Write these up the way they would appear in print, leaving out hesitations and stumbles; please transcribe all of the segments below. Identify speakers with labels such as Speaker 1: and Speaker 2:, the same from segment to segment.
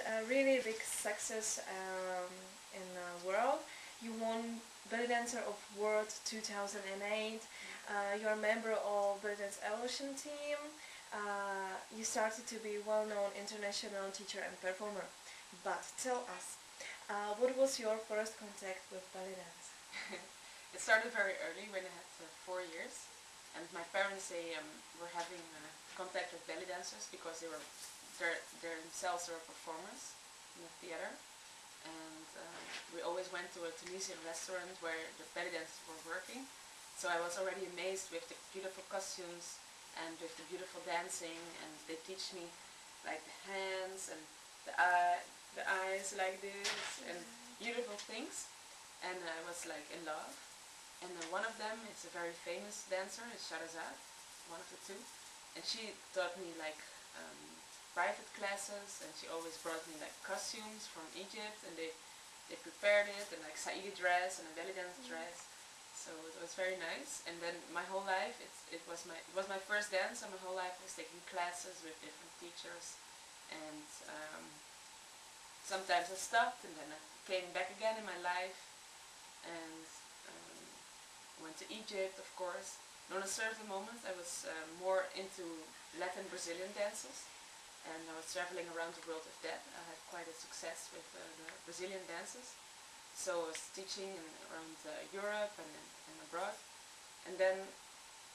Speaker 1: a really big success in the world. You won Belly Dancer of World 2008. You're a member of Belly Dance Evolution team. You started to be well-known international teacher and performer. But tell us, what was your first contact with belly dance?
Speaker 2: It started very early when I had 4 years, and my parents were having contact with belly dancers because they themselves were performers in the theater, and we always went to a Tunisian restaurant where the belly dancers were working. So I was already amazed with the beautiful costumes and with the beautiful dancing, and they teach me like the hands and the eyes like this and beautiful things, and I was like in love. And one of them is a very famous dancer, it's Shahrazad, one of the two, and she taught me like private classes, and she always brought me like costumes from Egypt, and they prepared it, and like Saidi dress and a belly dance dress, so it was very nice. And then my whole life it was my first dance, and my whole life I was taking classes with different teachers, and sometimes I stopped, and then I came back again in my life, and went to Egypt, of course. And on a certain moment I was more into Latin Brazilian dances, and I was traveling around the world with that. I had quite a success with the Brazilian dances, so I was teaching around Europe and abroad. And then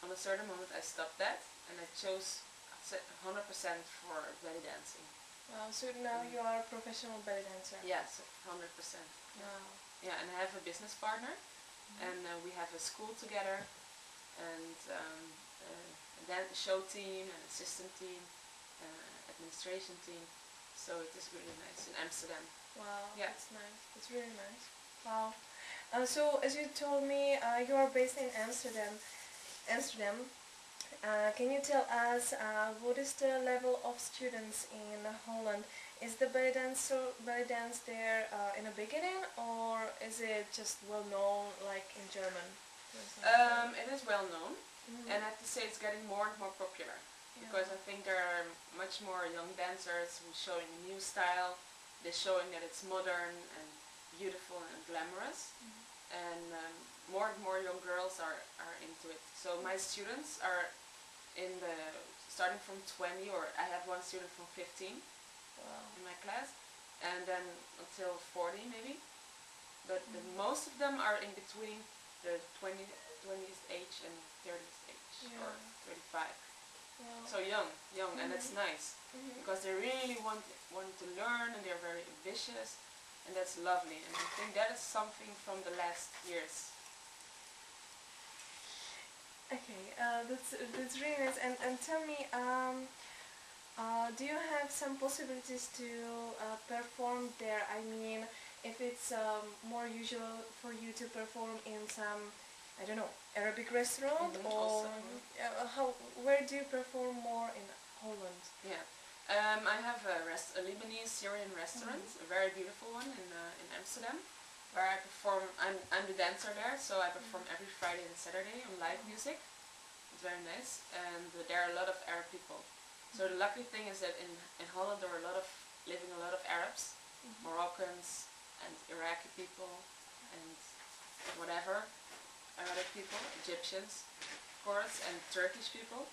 Speaker 2: on a certain moment I stopped that, and I chose 100% for belly dancing.
Speaker 1: Wow, so now you are a professional belly dancer?
Speaker 2: Yes, 100%.
Speaker 1: Wow.
Speaker 2: Yeah, and I have a business partner, and we have a school together, and a show team, an assistant team, administration team, so it is really nice in Amsterdam.
Speaker 1: Wow,
Speaker 2: yeah.
Speaker 1: That's nice, that's really nice. Wow. So as you told me, you are based in Amsterdam. Can you tell us what is the level of students in Holland? Is the belly dance there in the beginning, or is it just well known like in German?
Speaker 2: It is well known, and I have to say it's getting more and more popular, because I think there are much more young dancers who are showing a new style. They're showing that it's modern and beautiful and glamorous, and more and more young girls are into it. So my students are starting from 20, or I have one student from 15 in my class, and then until 40 maybe. But most of them are in between the 20th age and 30th age, or 35. So young, and that's nice, because they really want to learn, and they're very ambitious, and that's lovely. And I think that is something from the last years.
Speaker 1: Okay, that's really nice. And tell me, do you have some possibilities to perform there? I mean, if it's more usual for you to perform in some, I don't know, Arabic restaurant, or where do you perform more in Holland?
Speaker 2: Yeah, I have a Lebanese Syrian restaurant, a very beautiful one in Amsterdam, where I perform. I'm the dancer there, so I perform every Friday and Saturday on live music. It's very nice, and there are a lot of Arab people. So the lucky thing is that in Holland there are living a lot of Arabs, Moroccans, and Iraqi people, and whatever, Arabic people, Egyptians, of course, and Turkish people.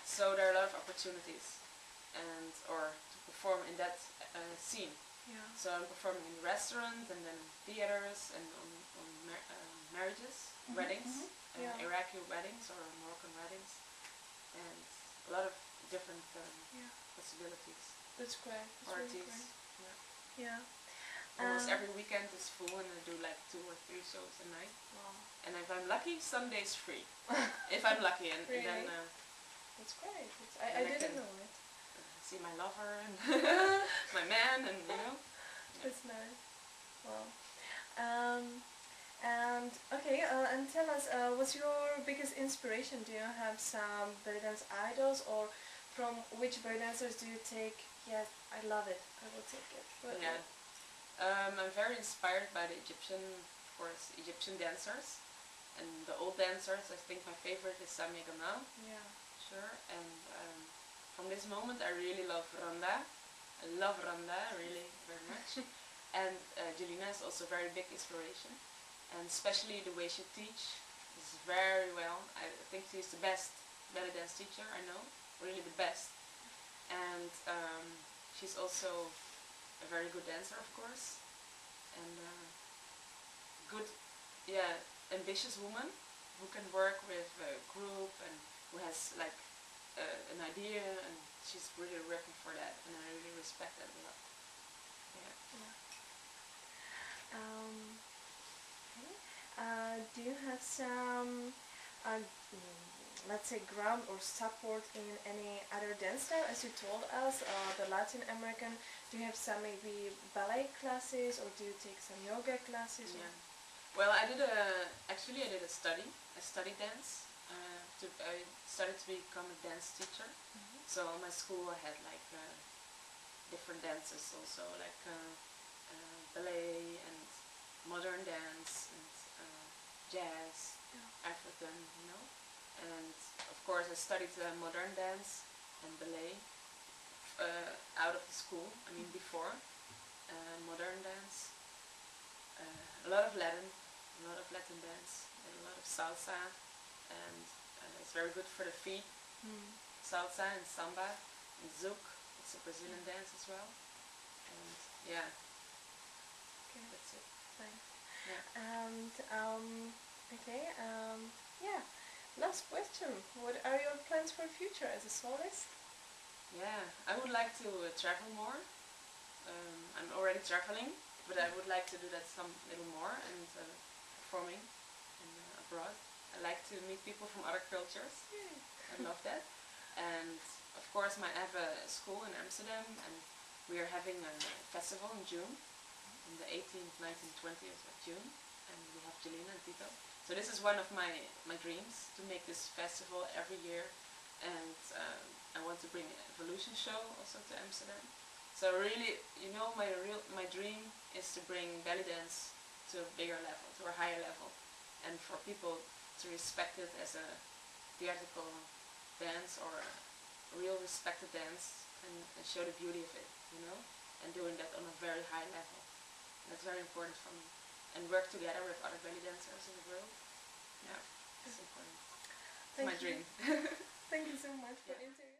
Speaker 2: So there are a lot of opportunities, or to perform in that scene. So I'm performing in the restaurant, and then in theaters, and on marriages, weddings, Iraqi weddings or Moroccan weddings, and a lot of different possibilities.
Speaker 1: That's great. That's
Speaker 2: parties.
Speaker 1: Really great. Yeah.
Speaker 2: Almost every weekend is full, and I do like 2 or 3 shows a night.
Speaker 1: Wow.
Speaker 2: And if I'm lucky, Sunday's free. If I'm lucky, and
Speaker 1: really?
Speaker 2: then
Speaker 1: that's great. I didn't know it.
Speaker 2: See my lover and my man, and you know.
Speaker 1: That's nice. Wow. And okay, and tell us, what's your biggest inspiration? Do you have some belly dance idols, or from which belly dancers do you take? Yes, I love it. I will take it. But
Speaker 2: yeah. I'm very inspired by the Egyptian dancers, and the old dancers. I think my favorite is Samia Gamal.
Speaker 1: Yeah.
Speaker 2: Sure. And from this moment, I really love Randa, I love Randa really very much. And Jelena is also a very big inspiration. And especially the way she teaches is very well. I think she's the best belly dance teacher I know, really the best. And she's also a very good dancer, of course, and good, yeah, ambitious woman who can work with a group and who has like an idea, and she's really working for that, and I really respect that a lot. Yeah.
Speaker 1: Okay. Do you have some, let's say, ground or support in any other dance style? As you told us, the Latin American, do you have some maybe ballet classes, or do you take some yoga classes?
Speaker 2: Yeah. Well, I did actually I did a study. I studied dance. I started to become a dance teacher.
Speaker 1: Mm-hmm.
Speaker 2: So in my school I had like different dances also, like ballet and modern dance and jazz, African, you know. And of course I studied modern dance and ballet out of the school. I mean before modern dance, a lot of Latin dance, and a lot of salsa, and it's very good for the feet. Salsa and samba and zouk. It's a Brazilian dance as well. And yeah,
Speaker 1: Okay.
Speaker 2: that's it.
Speaker 1: Thanks.
Speaker 2: Yeah.
Speaker 1: And okay, yeah. Last question. What are your plans for the future as a soloist?
Speaker 2: Yeah, I would like to travel more. I'm already traveling, but I would like to do that some little more and performing and, abroad. I like to meet people from other cultures. I love that. And of course, I have a school in Amsterdam, and we are having a festival in June, on the 18th, 19th, 20th of June, and we have Jelena and Tito. So this is one of my dreams, to make this festival every year, and I want to bring an evolution show also to Amsterdam. So really, you know, my dream is to bring belly dance to a bigger level, to a higher level, and for people to respect it as a theatrical dance or a real respected dance, and show the beauty of it, you know, and doing that on a very high level. That's very important for me. And work together with other belly dancers in the world. Yeah, it's important. It's my dream.
Speaker 1: Thank you so much for the interview.